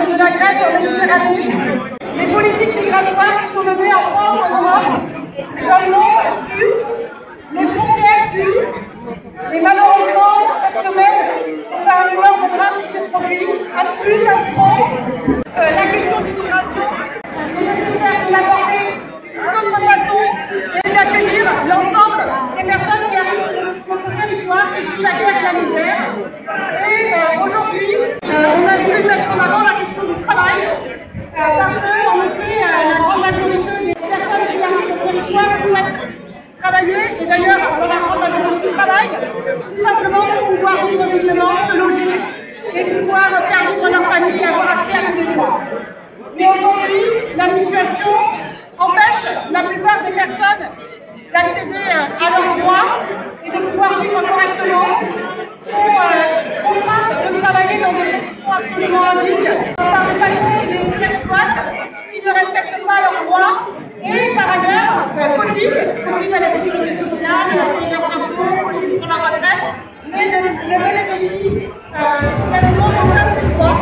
de la Grèce en Méditerranée, les politiques migratoires qui sont menées en France, en Europe, le monde tue, les frontières tuent, et malheureusement, cette semaine, c'est un énorme drame qui s'est produit, un de plus, un de trop. La question de l'immigration, il est nécessaire de l'aborder d'une autre façon et d'accueillir l'ensemble des personnes qui arrivent sur notre territoire, qui fuient la guerre et la misère. Et aujourd'hui, on a voulu mettre en avant la question du travail, parce qu'en effet, la grande majorité des personnes qui arrivent sur le territoire souhaitent travailler, et d'ailleurs, dans la grande majorité du travail, tout simplement pour pouvoir vivre dignement, se loger, et pouvoir faire vivre leur famille et avoir accès à tous les droits. Mais aujourd'hui, la situation empêche la plupart des personnes d'accéder à leurs droits et de pouvoir vivre correctement, sont contraintes de travailler dans des conditions absolument indignes par des patrons qui les surexploitent, qui ne respectent pas leurs droits et par ailleurs cotisent à la sécurité sociale, payent leurs impôts, cotisent sur la retraite, mais ne bénéficient quasiment d'aucun de ces droits.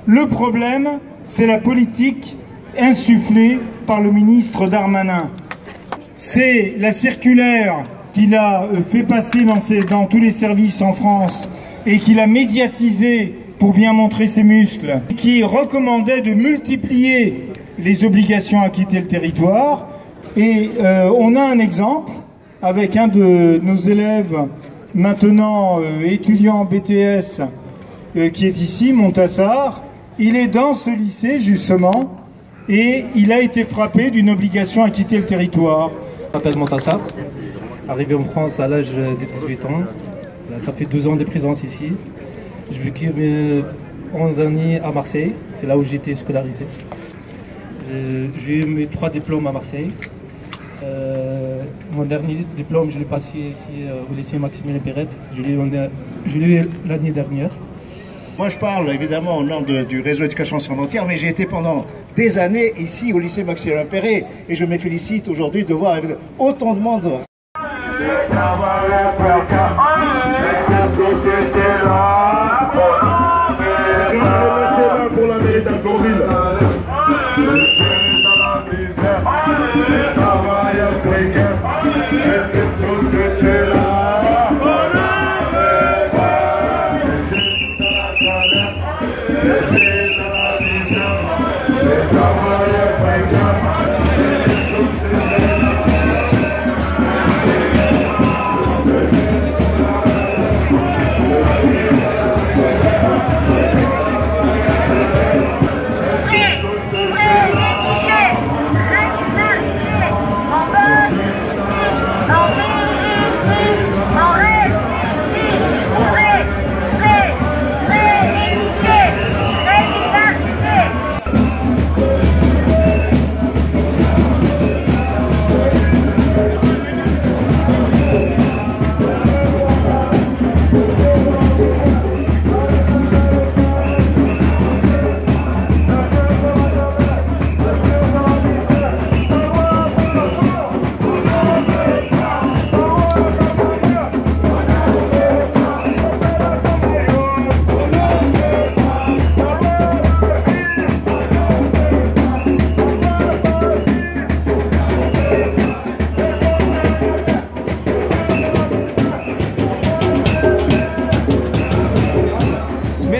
Le problème, c'est la politique insufflée par le ministre Darmanin. C'est la circulaire qu'il a fait passer dans tous les services en France et qu'il a médiatisée pour bien montrer ses muscles, qui recommandait de multiplier les obligations à quitter le territoire. Et on a un exemple avec un de nos élèves, maintenant étudiant en BTS, qui est ici, Montassar. Il est dans ce lycée, justement, et il a été frappé d'une obligation à quitter le territoire. Je m'appelle Montassar, arrivé en France à l'âge de 18 ans. Ça fait 12 ans de présence ici. J'ai vécu 11 années à Marseille, c'est là où j'ai été scolarisé. J'ai eu mes 3 diplômes à Marseille. Mon dernier diplôme, je l'ai passé ici au lycée Maximilien Perrette. Je l'ai eu l'année dernière. Moi, je parle évidemment au nom du réseau d'éducation sans frontières, mais j'ai été pendant des années ici au lycée Maximilien Perret et je me félicite aujourd'hui de voir autant de monde. Pour la mairie d'Alfortville.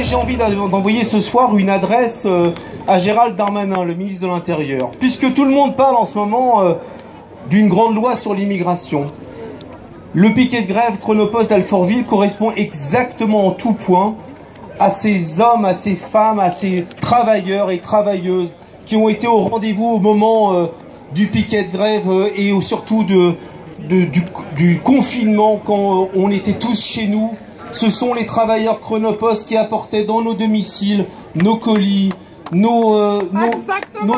J'ai envie d'envoyer ce soir une adresse à Gérald Darmanin, le ministre de l'Intérieur, puisque tout le monde parle en ce moment d'une grande loi sur l'immigration. Le piquet de grève Chronopost d'Alfortville correspond exactement en tout point à ces hommes, à ces femmes, à ces travailleurs et travailleuses qui ont été au rendez-vous au moment du piquet de grève et surtout du confinement quand on était tous chez nous. Ce sont les travailleurs Chronopost qui apportaient dans nos domiciles nos colis, nos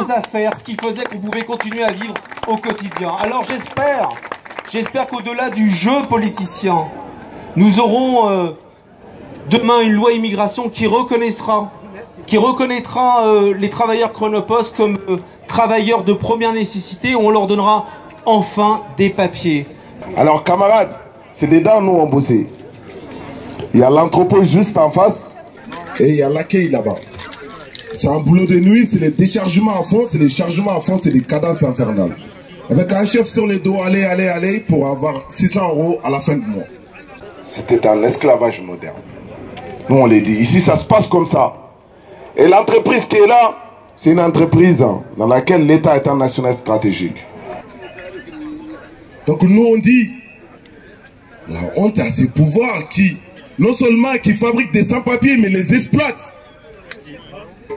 affaires, ce qui faisait qu'on pouvait continuer à vivre au quotidien. Alors j'espère qu'au-delà du jeu politicien, nous aurons demain une loi immigration qui reconnaîtra les travailleurs Chronopost comme travailleurs de première nécessité. On leur donnera enfin des papiers. Alors camarades, c'est dedans nous on bossait. Il y a l'entrepôt juste en face et il y a l'accueil là-bas. C'est un boulot de nuit, c'est les déchargements à fond, c'est les chargements à fond, c'est des cadences infernales. Avec un chef sur les dos, allez, pour avoir 600 € à la fin du mois. C'était un esclavage moderne. Nous on l'a dit, ici ça se passe comme ça. Et l'entreprise qui est là, c'est une entreprise dans laquelle l'État est un national stratégique. Donc nous on dit, la honte a ses pouvoirs qui... non seulement qui fabriquent des sans-papiers, mais les exploitent.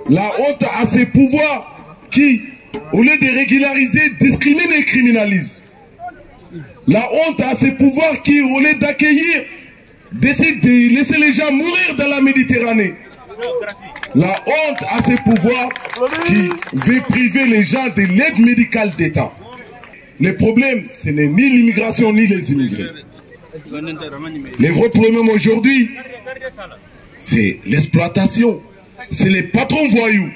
La honte a ses pouvoirs qui, au lieu de régulariser, discriminent et criminalisent. La honte a ses pouvoirs qui, au lieu d'accueillir, décide de laisser les gens mourir dans la Méditerranée. La honte a ses pouvoirs qui veut priver les gens de l'aide médicale d'État. Le problème, ce n'est ni l'immigration ni les immigrés. Les vrais problèmes aujourd'hui, c'est l'exploitation, c'est les patrons voyous.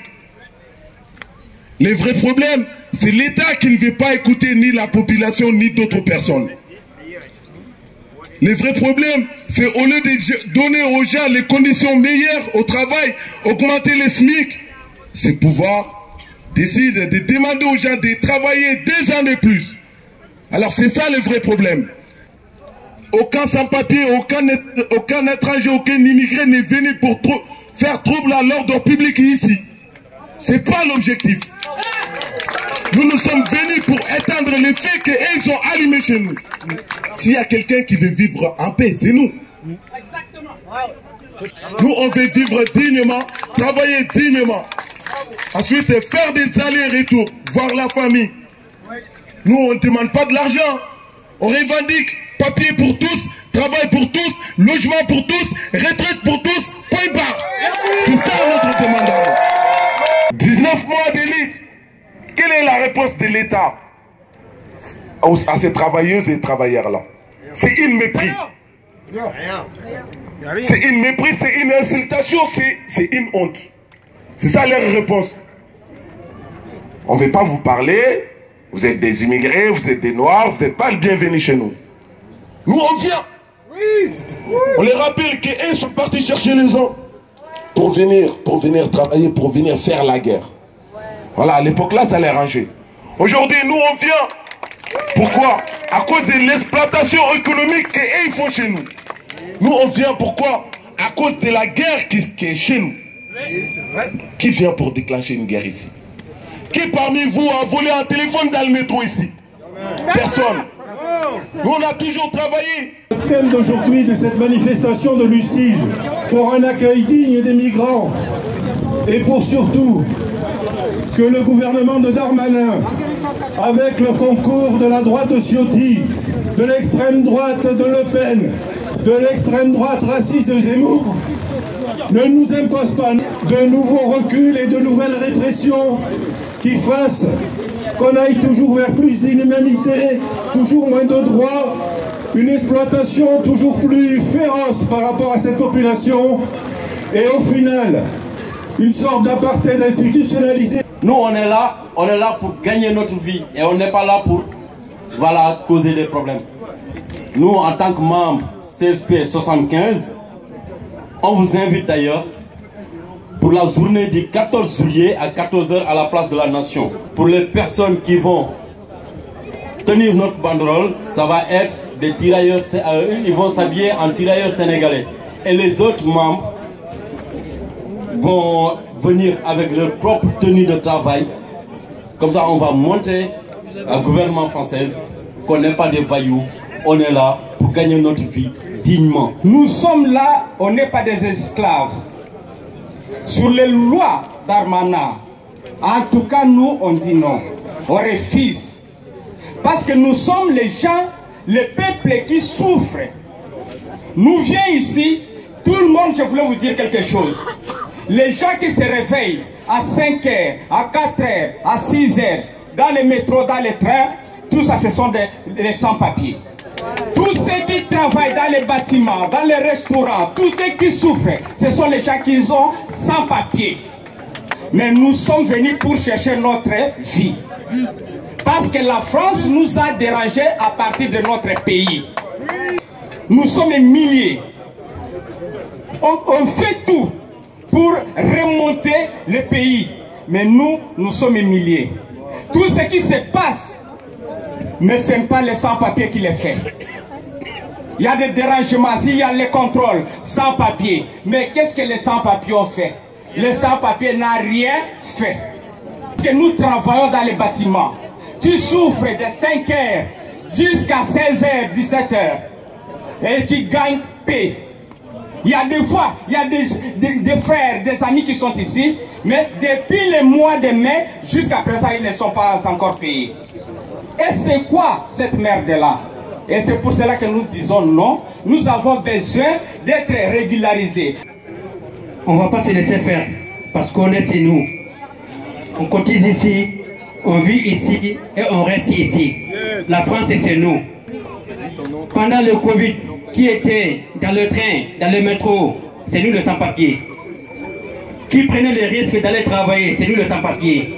Les vrais problèmes, c'est l'État qui ne veut pas écouter ni la population ni d'autres personnes. Les vrais problèmes, c'est au lieu de donner aux gens les conditions meilleures au travail, augmenter les SMIC, c'est pouvoir décider de demander aux gens de travailler 2 ans de plus. Alors c'est ça le vrai problème. Aucun sans-papier, aucun étranger, aucun immigré n'est venu pour faire trouble à l'ordre public ici. C'est pas l'objectif. Nous sommes venus pour éteindre les faits qu'ils ont allumés chez nous. S'il y a quelqu'un qui veut vivre en paix, c'est nous. Nous, on veut vivre dignement, travailler dignement. Ensuite, faire des allers-retours, voir la famille. Nous, on ne demande pas de l'argent. On revendique papier pour tous, travail pour tous, logement pour tous, retraite pour tous, point barre. C'est ça notre demande. 19 mois d'élite. Quelle est la réponse de l'État à ces travailleuses et travailleurs-là? C'est une mépris. C'est une mépris, c'est une insultation, c'est une honte. C'est ça leur réponse. On ne veut pas vous parler. Vous êtes des immigrés, vous êtes des noirs, vous n'êtes pas le bienvenu chez nous. Nous, on vient. On les rappelle qu'ils sont partis chercher les gens pour venir travailler, pour venir faire la guerre. Voilà, à l'époque là, ça les rangeait. Aujourd'hui, nous, on vient. Pourquoi? À cause de l'exploitation économique qu'ils font chez nous. Nous, on vient pourquoi? à cause de la guerre qui est chez nous. Qui vient pour déclencher une guerre ici? Qui parmi vous a volé un téléphone dans le métro ici? Personne. Nous, on a toujours travaillé. Le thème d'aujourd'hui de cette manifestation de Lucige, pour un accueil digne des migrants et pour surtout que le gouvernement de Darmanin, avec le concours de la droite de Ciotti, de l'extrême droite de Le Pen, de l'extrême droite raciste de Zemmour, ne nous impose pas de nouveaux reculs et de nouvelles répressions qui fassent qu'on aille toujours vers plus d'inhumanité, toujours moins de droits, une exploitation toujours plus féroce par rapport à cette population, et au final, une sorte d'apartheid institutionnalisé. Nous, on est là pour gagner notre vie et on n'est pas là pour, voilà, causer des problèmes. Nous, en tant que membres CSP 75, on vous invite d'ailleurs pour la journée du 14 juillet à 14 h à la place de la Nation. Pour les personnes qui vont tenir notre banderole, ça va être des tirailleurs, ils vont s'habiller en tirailleurs sénégalais. Et les autres membres vont venir avec leur propre tenue de travail. Comme ça, on va montrer au gouvernement français qu'on n'est pas des voyous. On est là pour gagner notre vie dignement. Nous sommes là, on n'est pas des esclaves. Sur les lois Darmanin, en tout cas, nous, on dit non. On refuse. Parce que nous sommes les gens, le peuple qui souffre. Nous venons ici, tout le monde, je voulais vous dire quelque chose. Les gens qui se réveillent à 5 h, à 4 h, à 6 h, dans les métros, dans les trains, tout ça, ce sont des sans-papiers. Tous ceux qui travaillent dans les bâtiments, dans les restaurants, tous ceux qui souffrent, ce sont les gens qui sont sans papier. Mais nous sommes venus pour chercher notre vie. Parce que la France nous a dérangés à partir de notre pays. Nous sommes milliers. On fait tout pour remonter le pays. Mais nous sommes milliers. Tout ce qui se passe, mais ce n'est pas les sans-papiers qui les font. Il y a des dérangements, s'il y a les contrôles, sans-papiers. Mais qu'est-ce que les sans-papiers ont fait? Les sans-papiers n'ont rien fait. Parce que nous travaillons dans les bâtiments. Tu souffres de 5 h jusqu'à 16 h, 17 h. Et tu gagnes paix. Il y a des fois, il y a des frères, des amis qui sont ici, mais depuis le mois de mai, jusqu'à présent, ils ne sont pas encore payés. Et c'est quoi cette merde-là? Et c'est pour cela que nous disons non. Nous avons besoin d'être régularisés. On ne va pas se laisser faire parce qu'on est chez nous. On cotise ici, on vit ici et on reste ici. La France est chez nous. Pendant le Covid, qui était dans le train, dans le métro, c'est nous le sans-papier. Qui prenait le risque d'aller travailler, c'est nous le sans-papier.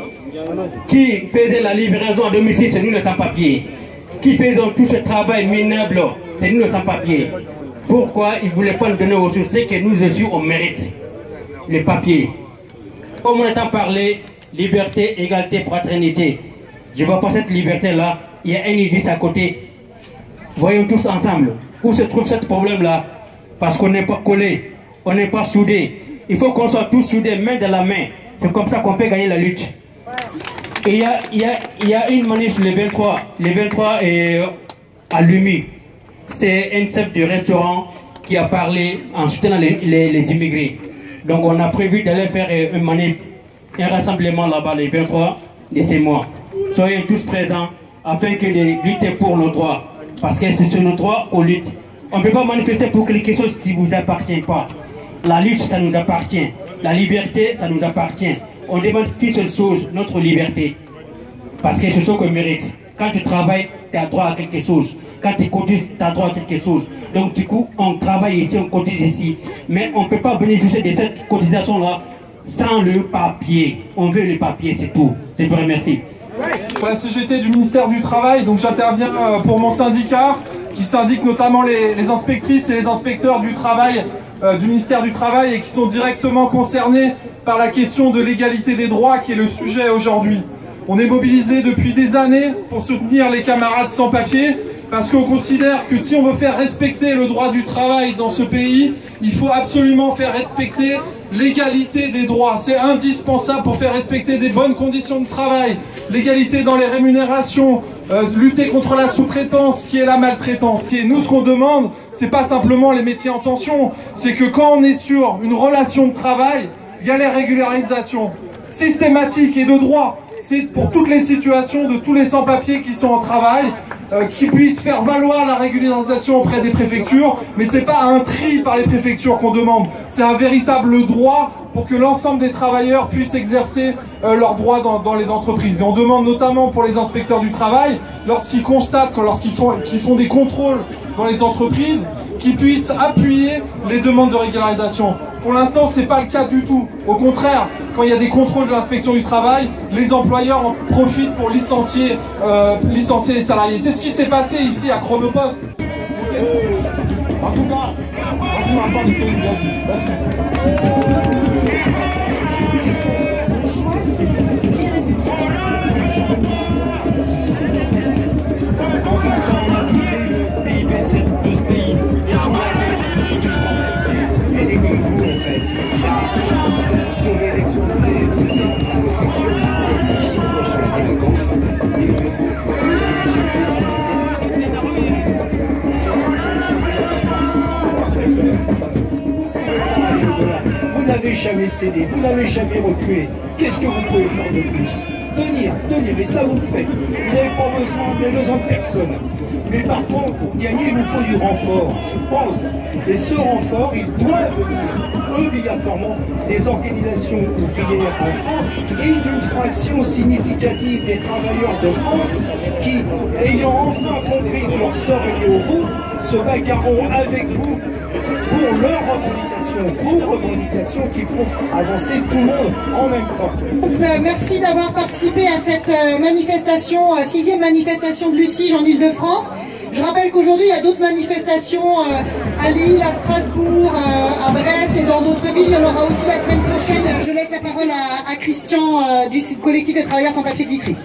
Qui faisait la livraison à domicile, c'est nous le sans-papier. Qui faisons tout ce travail minable, c'est nous le sans-papier. Pourquoi ils ne voulaient pas nous donner aux ressources? C'est que nous aussi on mérite les papiers. Comme on entend parler liberté, égalité, fraternité, je ne vois pas cette liberté-là. Il y a un existe à côté. Voyons tous ensemble où se trouve ce problème-là. Parce qu'on n'est pas collés, on n'est pas soudés. Il faut qu'on soit tous soudés, main dans la main. C'est comme ça qu'on peut gagner la lutte. Et il y a une manif le 23. Le 23 est à Lumi. C'est un chef de restaurant qui a parlé en soutenant les immigrés. Donc on a prévu d'aller faire une manif, un rassemblement là-bas le 23 de ces mois. Soyez tous présents afin que de lutter pour nos droits. Parce que c'est sur nos droits qu'on lutte. On ne peut pas manifester pour quelque chose qui ne vous appartient pas. La lutte, ça nous appartient. La liberté, ça nous appartient. On demande qu'une seule chose, notre liberté. Parce que c'est ce qu'on mérite. Quand tu travailles, tu as droit à quelque chose. Quand tu cotises, tu as droit à quelque chose. Donc du coup, on travaille ici, on cotise ici. Mais on ne peut pas bénéficier de cette cotisation-là sans le papier. On veut le papier, c'est tout. Je vous remercie. La CGT du ministère du Travail, donc j'interviens pour mon syndicat, qui syndique notamment les inspectrices et les inspecteurs du travail du ministère du Travail et qui sont directement concernés par la question de l'égalité des droits qui est le sujet aujourd'hui. On est mobilisé depuis des années pour soutenir les camarades sans papier parce qu'on considère que si on veut faire respecter le droit du travail dans ce pays, Il faut absolument faire respecter l'égalité des droits. C'est indispensable pour faire respecter des bonnes conditions de travail, l'égalité dans les rémunérations, lutter contre la sous-traitance qui est la maltraitance. Nous, ce qu'on demande, c'est pas simplement les métiers en tension, c'est que quand on est sur une relation de travail, il y a les régularisations systématiques et de droit. C'est pour toutes les situations de tous les sans-papiers qui sont en travail, qui puissent faire valoir la régularisation auprès des préfectures, mais c'est pas un tri par les préfectures qu'on demande, c'est un véritable droit pour que l'ensemble des travailleurs puissent exercer leurs droits dans les entreprises. Et on demande notamment pour les inspecteurs du travail, lorsqu'ils constatent, lorsqu'ils font des contrôles dans les entreprises, qu'ils puissent appuyer les demandes de régularisation. Pour l'instant, c'est pas le cas du tout. Au contraire, quand il y a des contrôles de l'inspection du travail, les employeurs en profitent pour licencier les salariés. C'est ce qui s'est passé ici à Chronopost. En tout cas, franchement, à part de ce qu'il a dit. Merci. Le choix, c'est les républicains. Enfin, quand on a doublé le PIB de ce pays, est-ce qu'on a fait des sans-papiers, aider comme vous, en fait, sauver les Français, Ces chiffres sur la délinquance, des bureaux, des surprises, vous n'avez jamais cédé, vous n'avez jamais reculé. Qu'est-ce que vous pouvez faire de plus? Tenir, et ça vous le faites. Vous n'avez pas besoin de personne. Mais par contre, pour gagner, il vous faut du renfort, je pense. Et ce renfort, il doit venir obligatoirement des organisations ouvrières en France et d'une fraction significative des travailleurs de France qui, ayant enfin compris que leur sort est lié au vôtre, se bagarreront avec vous pour leurs revendications, vos revendications qui feront avancer tout le monde en même temps. Donc, merci d'avoir participé à cette manifestation, 6e manifestation de Lucie en Ile-de-France. Je rappelle qu'aujourd'hui il y a d'autres manifestations à Lille, à Strasbourg, à Brest et dans d'autres villes. Il y en aura aussi la semaine prochaine. Je laisse la parole à Christian du collectif des travailleurs sans papier de Vitry.